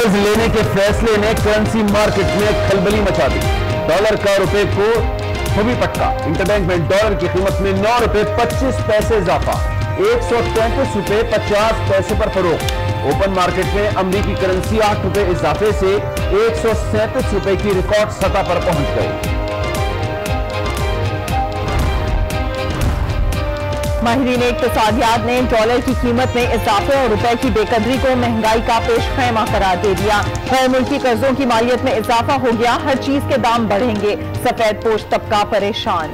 कर्ज लेने के फैसले ने करेंसी मार्केट में खलबली मचा दी। डॉलर का रुपए को खूबी पटका। इंटरबैंक में डॉलर की कीमत में 9 रुपए 25 पैसे इजाफा, 133 रुपए 50 पैसे पर फरोख्त। ओपन मार्केट में अमेरिकी करेंसी 8 रुपए इजाफे से 137 रुपए की रिकॉर्ड सतह पर पहुंच गई। माहिरीन इक्तिसादियात ने डॉलर की कीमत में इजाफे और रुपए की बेकदरी को महंगाई का पेशखैमा करार दे दिया। गैर मुल्की कर्जों की मालियत में इजाफा हो गया, हर चीज के दाम बढ़ेंगे, सफेद पोश तबका परेशान।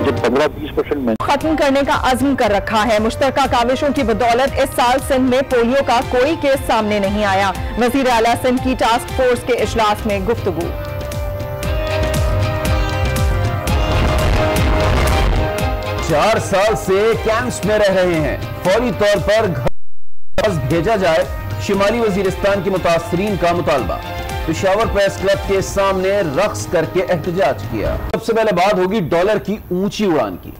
जब 15-20% खत्म करने का अज़्म कर रखा है। मुश्तरका काविशों की बदौलत इस साल सिंध में पोलियो का कोई केस सामने नहीं आया। वज़ीर आला सिंध की टास्क फोर्स के इजलास में गुफ्तगू। 4 साल से कैंप्स में रह रहे हैं, फौरी तौर पर घर भेजा जाए, शिमाली वजीरिस्तान के मुतासरीन का मुतालबा। पेशावर प्रेस क्लब के सामने रक्स करके एहतजाज किया। सबसे पहले बात होगी डॉलर की ऊंची उड़ान की।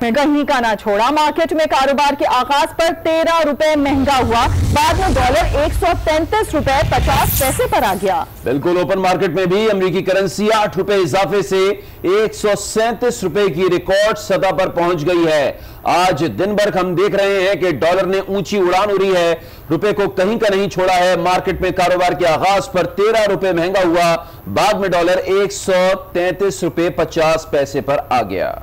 कहीं का ना छोड़ा, मार्केट में कारोबार के आगाज पर 13 रुपए महंगा हुआ, बाद में डॉलर 133 रुपए 50 पैसे पर आ गया। बिल्कुल, ओपन मार्केट में भी अमेरिकी करेंसी 8 रुपए इजाफे से 137 रुपए की रिकॉर्ड सतह पर पहुंच गई है। आज दिन भर हम देख रहे हैं कि डॉलर ने ऊंची उड़ान उड़ी है, रुपए को कहीं का नहीं छोड़ा है। मार्केट में कारोबार के आगाज पर 13 रुपए महंगा हुआ, बाद में डॉलर 133 रुपए 50 पैसे पर आ गया।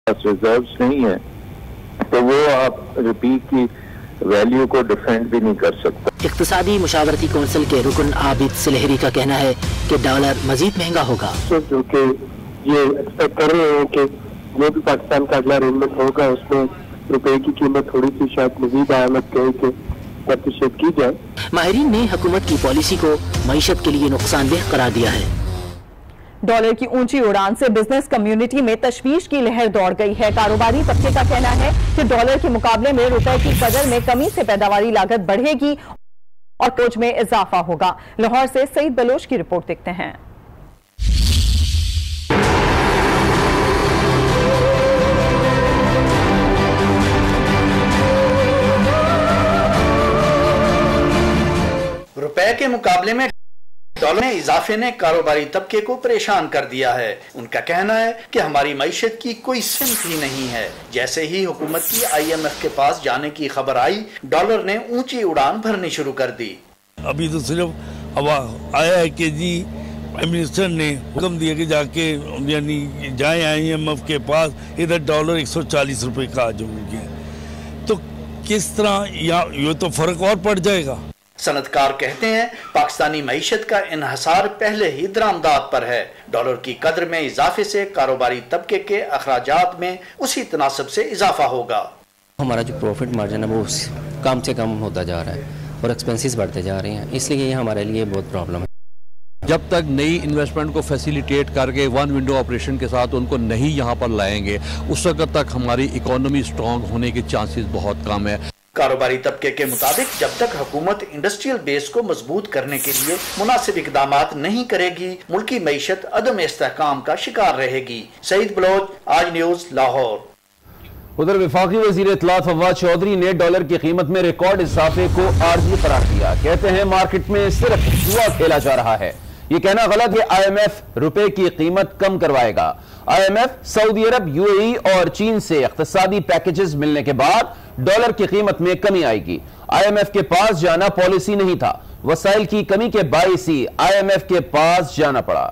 रिजर्व्स नहीं है तो वो आप रुपये की वैल्यू को डिफेंड भी नहीं कर सकता। इक्तिसादी मुशावरती कौंसिल के रुकन आबिद सिलहरी का कहना है कि डॉलर मजीद महंगा होगा। जो कि ये एक्सपेक्ट कर रहे हैं कि जो भी पाकिस्तान का अगला अरेंजमेंट होगा उसमें रुपए की कीमत थोड़ी सी शायद मजीद आमद प्रतिशत की जाए। माहिरीन ने हुकूमत की पॉलिसी को मईशत के लिए नुकसानदेह करार दिया है। डॉलर की ऊंची उड़ान से बिजनेस कम्युनिटी में तशवीश की लहर दौड़ गई है। कारोबारी तबके का कहना है कि डॉलर के मुकाबले में रुपए की कदर में कमी से पैदावारी लागत बढ़ेगी और खोज में इजाफा होगा। लाहौर से सईद बलोच की रिपोर्ट देखते हैं। रुपए के मुकाबले में डॉलर में इजाफे ने कारोबारी तबके को परेशान कर दिया है। उनका कहना है कि हमारी मईशत की कोई सिमत ही नहीं है। जैसे ही हुकूमत की IMF के पास जाने की खबर आई, डॉलर ने ऊंची उड़ान भरनी शुरू कर दी। अभी तो सिर्फ आया है कि जी प्राइम मिनिस्टर ने हुक्म दिया कि जाके यानी जाए IMF के पास, इधर डॉलर 140 रुपए का आ जाऊंगी, तो किस तरह ये तो फर्क और पड़ जाएगा। सनतकार कहते हैं पाकिस्तानी मईशत का इन्हसार पहले ही दरामदात पर है। डॉलर की कदर में इजाफे से कारोबारी तबके के अखराजात में उसी तनासब से इजाफा होगा। हमारा जो प्रॉफिट मार्जिन है वो कम से कम होता जा रहा है और एक्सपेंसेस बढ़ते जा रहे हैं, इसलिए ये हमारे लिए बहुत प्रॉब्लम है। जब तक नई इन्वेस्टमेंट को फैसिलिटेट करके वन विंडो ऑपरेशन के साथ उनको नहीं यहाँ पर लाएंगे, उस वक्त तक हमारी इकोनॉमी स्ट्रॉन्ग होने के चांसेस बहुत कम है। कारोबारी तबके के मुताबिक जब तक हुकूमत इंडस्ट्रियल बेस को मजबूत करने के लिए मुनासिब इकदामात नहीं करेगी, मुल्की मईशत अदम इस्तेहकाम का शिकार रहेगी। सईद बलोच, आज न्यूज, लाहौर। उधर वफाकी वजीर इत्तलात फवाद चौधरी ने डॉलर की कीमत में रिकॉर्ड इजाफे को आर्जी करार दिया। कहते हैं मार्केट में सिर्फ जुआ खेला जा रहा है। ये कहना गलत है। IMF रुपए की कीमत कम करवाएगा। IMF, सऊदी अरब, UAE और चीन से इख्तिसादी पैकेजेस मिलने के बाद डॉलर की कीमत में कमी आएगी। IMF के पास जाना पॉलिसी नहीं था, वसाइल की कमी के बाइस ही IMF के पास जाना पड़ा।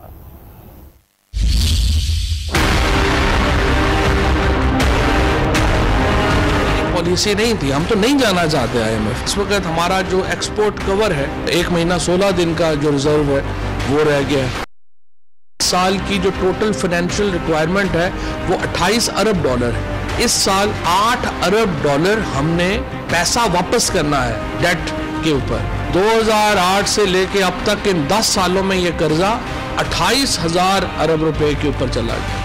पॉलिसी नहीं थी, हम तो नहीं जाना चाहते IMF। इस वक्त हमारा जो एक्सपोर्ट कवर है 1 महीना 16 दिन का जो रिजर्व है वो रह गया है। साल की जो टोटल फाइनेंशियल रिक्वायरमेंट है वो 28 अरब डॉलर है। इस साल 8 अरब डॉलर हमने पैसा वापस करना है डेट के ऊपर। 2008 से लेके अब तक इन 10 सालों में ये कर्जा 28,000 अरब रुपए के ऊपर चला गया।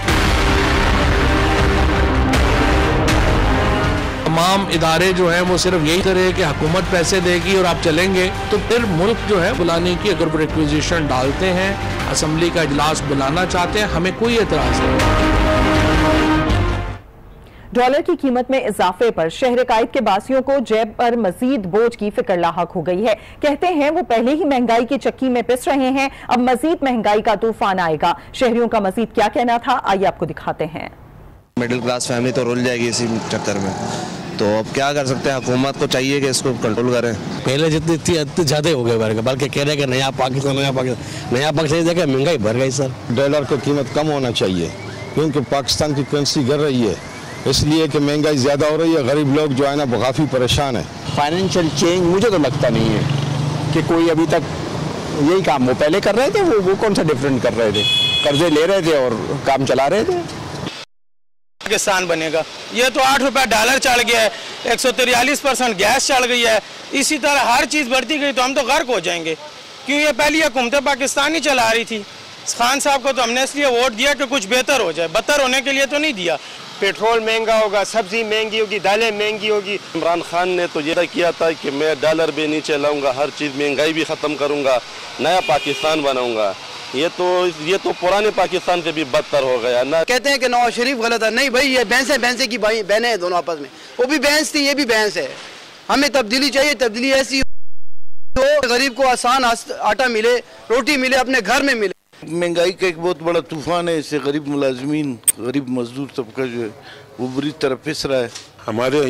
तमाम इदारे जो हैं वो सिर्फ यही तरह कि हुकूमत पैसे देगी और आप चलेंगे, तो फिर मुल्क जो है बुलाने की अगर वो रिक्विजिशन डालते हैं, असम्बली का इजलास बुलाना चाहते हैं, हमें कोई एतराज़ नहीं। डॉलर की कीमत में इजाफे पर शहर कायद के बासियों को जेब पर मजीद बोझ की फिक्र लाहक हो गई है। कहते हैं वो पहले ही महंगाई की चक्की में पिस रहे हैं, अब मजीद महंगाई का तूफान आएगा। शहरियों का मजीद क्या कहना था, आइए आपको दिखाते हैं। मिडिल क्लास फैमिली तो रुल जाएगी इसी चक्कर में, तो अब क्या कर सकते हैं, हुकूमत को चाहिए कि इसको कंट्रोल करें। पहले जितनी थी इतनी ज्यादा हो गए, बल्कि कह रहे कि नया पाकिस्तान देखे महंगाई बढ़ गई सर। डॉलर की कीमत कम होना चाहिए क्योंकि पाकिस्तान की करेंसी गिर रही है, इसलिए कि महंगाई ज़्यादा हो रही है, गरीब लोग जो है ना काफ़ी परेशान है। फाइनेंशियल चेंज मुझे तो लगता नहीं है कि कोई अभी तक यही काम वो पहले कर रहे थे, वो कौन सा डिफरेंट कर रहे थे, कर्जे ले रहे थे और काम चला रहे थे। पाकिस्तान बनेगा, ये तो 8 रुपया डॉलर चढ़ गया है, 143% गैस चढ़ गई है, इसी तरह हर चीज़ बढ़ती गई तो हम तो गर्क हो जाएंगे। क्यों, ये पहली हुकूमत पाकिस्तान ही चला रही थी। खान साहब को तो हमने इसलिए वोट दिया कि कुछ बेहतर हो जाए, बदतर होने के लिए तो नहीं दिया। पेट्रोल महंगा होगा, सब्जी महंगी होगी, दालें महंगी होगी। इमरान खान ने तो ये किया था कि मैं डॉलर भी नीचे लाऊंगा, हर चीज़ महंगाई भी ख़त्म करूंगा, नया पाकिस्तान बनाऊंगा। ये तो पुराने पाकिस्तान से भी बदतर हो गया ना। कहते हैं कि नवाज शरीफ गलत है, नहीं भाई, ये भैंसे की बहनें हैं दोनों आपस में, वो भी भैंस थी, ये भी भैंस है। हमें तब्दीली चाहिए, तब्दीली ऐसी तो गरीब को आसान आटा मिले, रोटी मिले, अपने घर में मिले। महंगाई का एक बहुत बड़ा तूफान है, इससे गरीब मुलाजमीन, गरीब मजदूर तबका जो है वो बुरी तरह पिस रहा है। हमारे